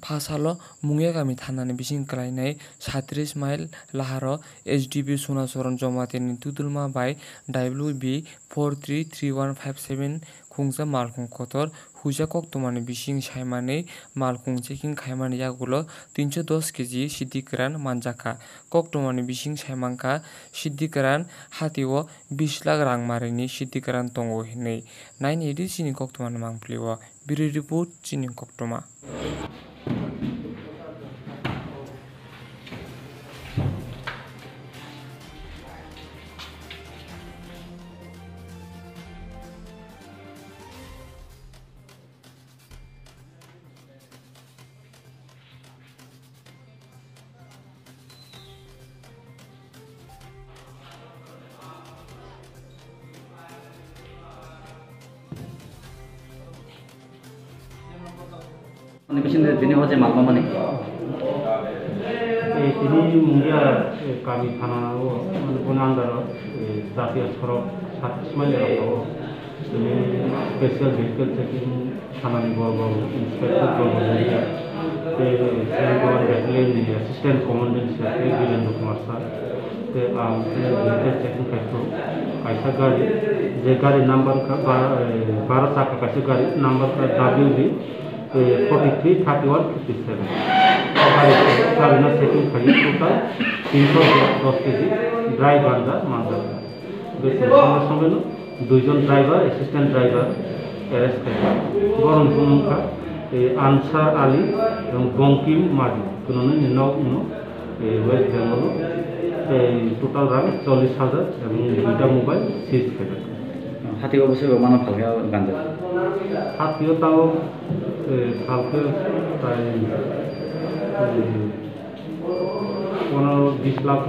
फासालो मुंगे गामि थानानि बिसिं क्लाइनाय 36 mile लाहारो HDB सुनासरन जमातेनि तुतुलमा bye WB 433157 खुंजा मालखुं खतर हुजा कक्तमानि बिसिं सायमानि मालखुं checking खायमानि यागुलो 310 kg सिद्धिकरान मानजाखा कक्तमानि बिसिं सायमांका सिद्धिकरान हातिओ 20 lakh रां मारिनि सिद्धिकरान तंगो हिनै 980 चिनि कक्तमानि मांफ्लिओ बिरो रिपोर्ट चिनि कक्तमा Ini hoje malam mana? Ini mungkin kami tanah punan daro Jatiya Sorok 36 mail daro ini special vehicle checking tanah ni bawa inspector bawa jadi Sengkawan Battalion ni assistant commandant sekali Virendra Kumar sir vehicle checking kaito kaisa gari je gari number ka 12 chakka kaisa gari number ka WB 433157 Karena setting kali total 310 kg dry ganja मांगा संगे दुईजन driver assistant driver arrest किया गरम भूमिका आंसार आली और बंकिम मार्डी उन्होंने निन्नो waste Bengal total रां 40,000 और दुईटा मोबाइल सीज किया हाथी को बसे माना फालके गांजा हाथी को ताऊ फालके 15-20 लाख